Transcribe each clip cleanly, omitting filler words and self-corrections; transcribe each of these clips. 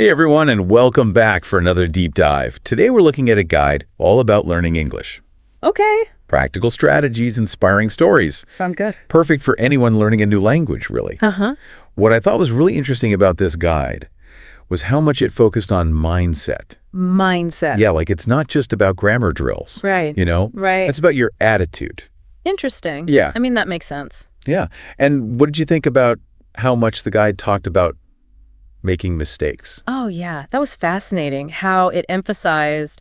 Hey everyone, and welcome back for another deep dive. Today we're looking at a guide all about learning English. Okay. Practical strategies, inspiring stories. Sound good. Perfect for anyone learning a new language, really. Uh-huh. What I thought was really interesting about this guide was how much it focused on mindset. Mindset. Yeah, like it's not just about grammar drills. Right. You know? Right. It's about your attitude. Interesting. Yeah. I mean, that makes sense. Yeah. And what did you think about how much the guide talked about making mistakes? Oh, yeah. That was fascinating how it emphasized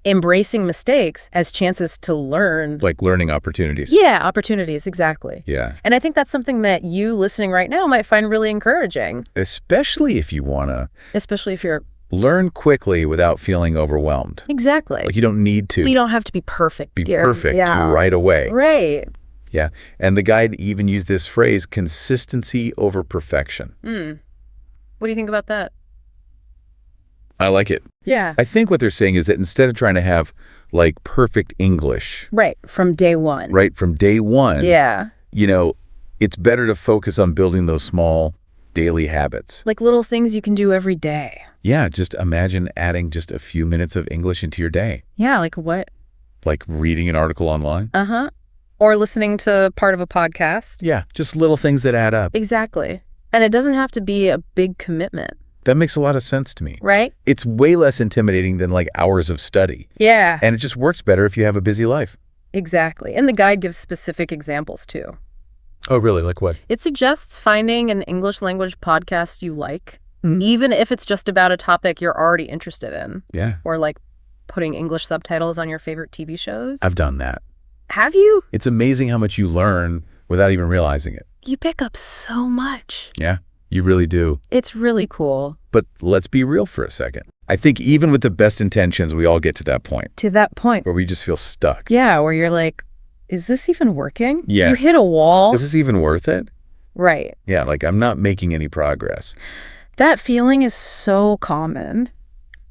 embracing mistakes as chances to learn. Like learning opportunities. Yeah, opportunities, exactly. Yeah. And I think that's something that you listening right now might find really encouraging. Especially if you want to Especially if you're... learn quickly without feeling overwhelmed. Exactly. Like you don't need to You don't have to be perfect. perfect right away. Right. Yeah. And the guide even used this phrase, consistency over perfection. What do you think about that? I like it. Yeah. I think what they're saying is that instead of trying to have like perfect English, Right. From day one. right from day one, Yeah. you know, it's better to focus on building those small daily habits. Like little things you can do every day. Yeah. Just imagine adding just a few minutes of English into your day, Yeah. Like what? like reading an article online. Uh-huh. Or listening to part of a podcast. Yeah. Just little things that add up. Exactly. And it doesn't have to be a big commitment, That makes a lot of sense to me. right? It's way less intimidating than like hours of study. Yeah, And it just works better if you have a busy life. exactly. And the guide gives specific examples too. Oh, really? Like what? It suggests finding an English language podcast you like, even if it's just about a topic you're already interested in, Yeah. or like putting English subtitles on your favorite TV shows. I've done that. Have you? It's amazing how much you learn without even realizing it. You pick up so much. Yeah, you really do. It's really cool. But let's be real for a second. I think even with the best intentions, we all get to that point To that point. where we just feel stuck. Yeah, where you're like, is this even working? Yeah. You hit a wall. Is this even worth it? Right. Yeah, like I'm not making any progress. That feeling is so common.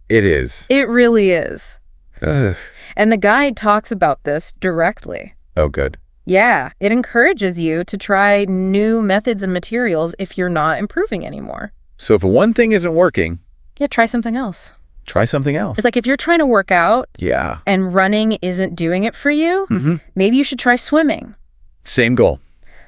It is. It really is. Ugh. And the guide talks about this directly. Oh, good. Yeah, it encourages you to try new methods and materials if you're not improving anymore. So if one thing isn't working, Yeah, try something else. try something else. It's like if you're trying to work out Yeah. and running isn't doing it for you, maybe you should try swimming. Same goal,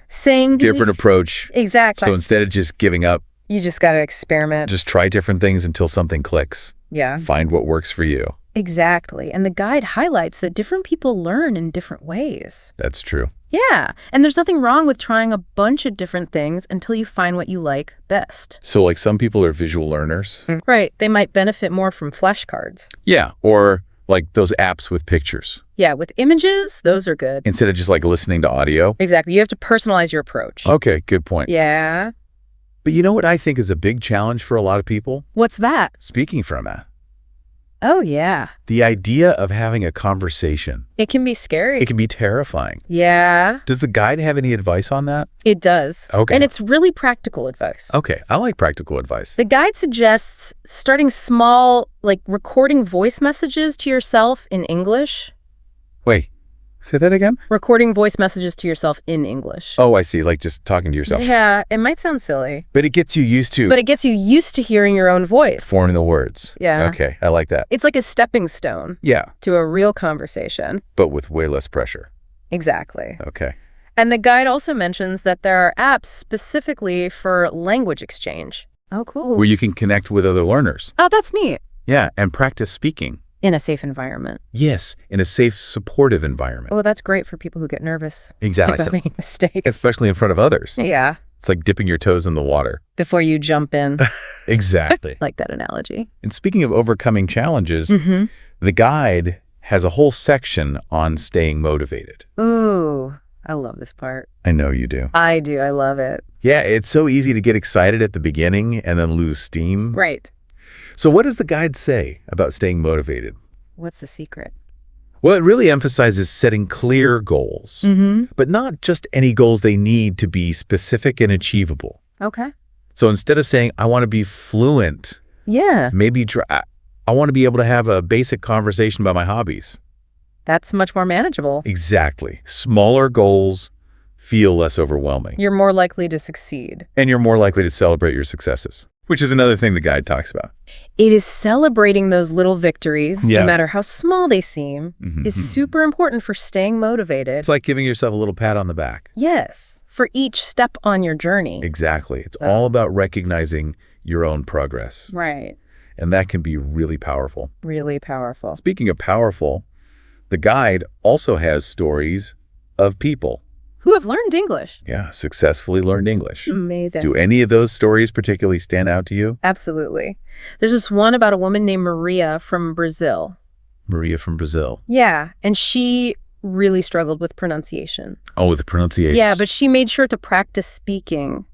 Same different approach. Exactly. So instead of just giving up, You just got to experiment. just try different things until something clicks. Yeah, Find what works for you. exactly. And the guide highlights that different people learn in different ways. That's true. Yeah, and there's nothing wrong with trying a bunch of different things until you find what you like best. So like some people are visual learners. Right, they might benefit more from flashcards. Yeah. Or like those apps with pictures Yeah, with images, those are good. instead of just like listening to audio. Exactly, you have to personalize your approach. Okay, good point. Yeah. But you know what I think is a big challenge for a lot of people? What's that? Speaking from it. Oh, yeah. The idea of having a conversation. It can be scary. It can be terrifying. Yeah, Does the guide have any advice on that? it does. Okay. And it's really practical advice. Okay, I like practical advice. The guide suggests starting small, like recording voice messages to yourself in English. Wait, say that again? Recording voice messages to yourself in English. Oh, I see. Like just talking to yourself. Yeah, it might sound silly, But it gets you used to but it gets you used to hearing your own voice. forming the words. Yeah. Okay, I like that. It's like a stepping stone Yeah, to a real conversation. but with way less pressure. Exactly. Okay. And the guide also mentions that there are apps specifically for language exchange. Oh, cool. Where you can connect with other learners. Oh, that's neat. Yeah, and practice speaking. In a safe environment. Yes, in a safe, supportive environment. Oh, that's great for people who get nervous Exactly. about making mistakes. Especially in front of others. Yeah. It's like dipping your toes in the water. Before you jump in. Exactly. Like that analogy. And speaking of overcoming challenges, Mm-hmm. the guide has a whole section on staying motivated. Ooh, I love this part. I know you do. I do. I love it. Yeah, it's so easy to get excited at the beginning and then lose steam. Right. So what does the guide say about staying motivated? What's the secret? Well, it really emphasizes setting clear goals, but not just any goals. They need to be specific and achievable. Okay. So instead of saying, I want to be fluent, Yeah. maybe I want to be able to have a basic conversation about my hobbies. That's much more manageable. Exactly. Smaller goals feel less overwhelming. You're more likely to succeed. And you're more likely to celebrate your successes. Which is another thing the guide talks about. It is celebrating those little victories, Yeah. no matter how small they seem, is super important for staying motivated. It's like giving yourself a little pat on the back. Yes, for each step on your journey. Exactly. It's all about recognizing your own progress. Right. And that can be really powerful. Really powerful. Speaking of powerful, the guide also has stories of people. Who have learned English. Yeah, successfully learned English. Amazing. Do any of those stories particularly stand out to you? Absolutely. There's this one about a woman named Maria from Brazil. Maria from Brazil. Yeah, and she really struggled with pronunciation. Oh, with the pronunciation. Yeah, but she made sure to practice speaking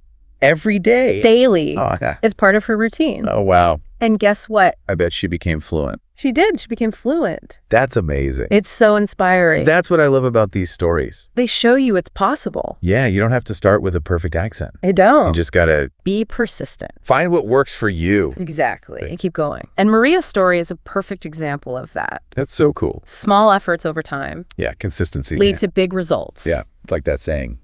every day. daily Oh, yeah. as part of her routine. Oh, wow. And guess what? I bet she became fluent. She did. She became fluent. That's amazing. It's so inspiring. So that's what I love about these stories. They show you it's possible. Yeah, you don't have to start with a perfect accent. They don't. You just got to Be persistent. find what works for you. Exactly. And keep going. And Maria's story is a perfect example of that. That's so cool. Small efforts over time Yeah, consistency. lead to big results. Yeah, it's like that saying,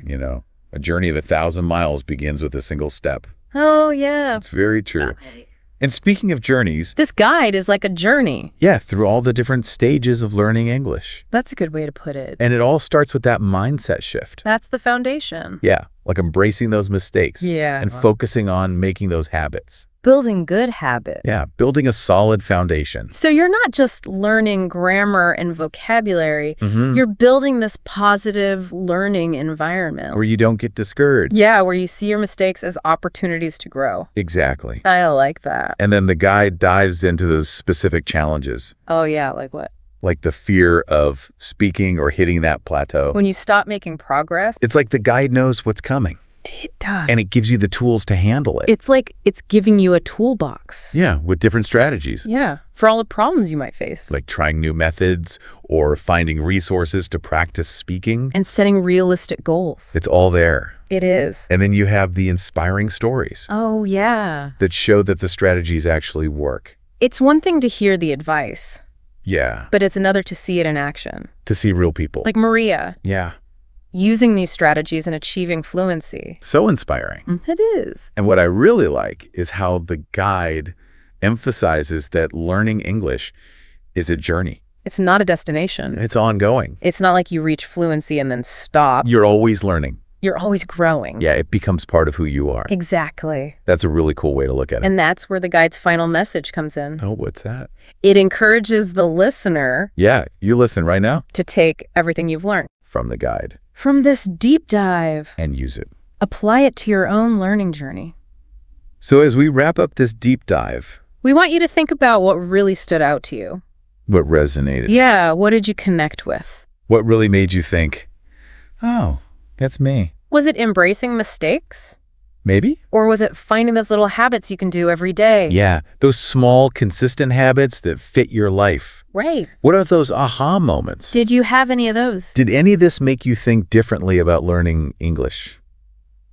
you know, a journey of 1,000 miles begins with a single step. Oh, yeah. It's very true. And speaking of journeys, This guide is like a journey. yeah, through all the different stages of learning English. That's a good way to put it. And it all starts with that mindset shift. That's the foundation. Yeah, like embracing those mistakes. Yeah. And focusing on making those habits. Building good habits. Yeah, building a solid foundation. So you're not just learning grammar and vocabulary. Mhm. You're building this positive learning environment. Where you don't get discouraged. Yeah, where you see your mistakes as opportunities to grow. Exactly. I like that. And then the guide dives into those specific challenges, Oh, yeah, like what? like the fear of speaking or hitting that plateau. When you stop making progress, It's like the guide knows what's coming, it does. and it gives you the tools to handle it. It's like it's giving you a toolbox. Yeah, with different strategies, Yeah, for all the problems you might face. like trying new methods or finding resources to practice speaking. And setting realistic goals. It's all there. It is. And then you have the inspiring stories Oh, yeah. that show that the strategies actually work. It's one thing to hear the advice, Yeah, but it's another to see it in action. to see real people. Like Maria, Yeah, using these strategies and achieving fluency. so inspiring. It is. And what I really like is how the guide emphasizes that learning English is a journey. It's not a destination. It's ongoing. It's not like you reach fluency and then stop. You're always learning. You're always growing. Yeah, it becomes part of who you are. Exactly. That's a really cool way to look at it. And that's where the guide's final message comes in. Oh, what's that? It encourages the listener Yeah, you listen right now to take everything you've learned from the guide from this deep dive, and use it. apply it to your own learning journey. So as we wrap up this deep dive, We want you to think about what really stood out to you. what resonated? Yeah, what did you connect with? What really made you think, oh, that's me? Was it embracing mistakes? Maybe? Or was it finding those little habits you can do every day? Yeah, those small, consistent habits that fit your life. Right. What are those aha moments? Did you have any of those? Did any of this make you think differently about learning English?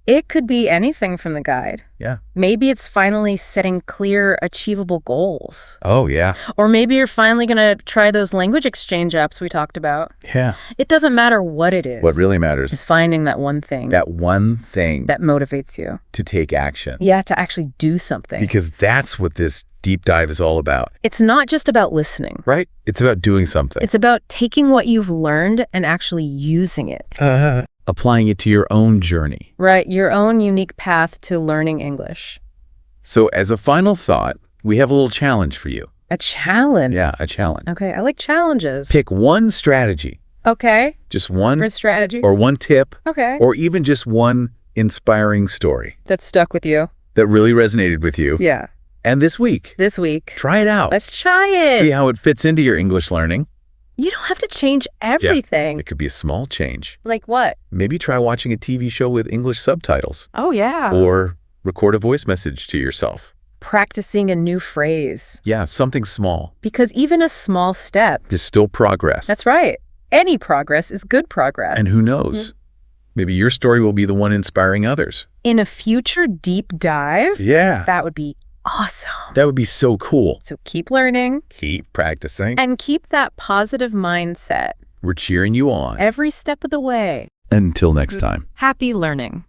It could be anything from the guide. Yeah. Maybe it's finally setting clear, achievable goals. Oh, yeah. Or maybe you're finally going to try those language exchange apps we talked about. Yeah. It doesn't matter what it is. What really matters is finding that one thing that one thing that motivates you. to take action. Yeah, to actually do something. Because that's what this deep dive is all about, It's not just about listening. right? It's about doing something. It's about taking what you've learned and actually using it. Applying it to your own journey. Right, your own unique path to learning English. So as a final thought, we have a little challenge for you. A challenge. Yeah, a challenge. Okay, I like challenges. Pick one strategy, Okay, just one, for strategy. or one tip, Okay. or even just one inspiring story That stuck with you. that really resonated with you. Yeah. And this week, This week. try it out. Let's try it. See how it fits into your English learning. You don't have to change everything. It could be a small change. Like what? Maybe try watching a TV show with English subtitles, Oh, yeah. or record a voice message to yourself. Practicing a new phrase. Yeah, something small. Because even a small step. Is still progress. That's right. Any progress is good progress. And who knows? Maybe your story will be the one inspiring others. In a future deep dive, Yeah. that would be awesome. That would be so cool. So keep learning Keep practicing. and keep that positive mindset We're cheering you on. every step of the way. Until next time. Happy learning.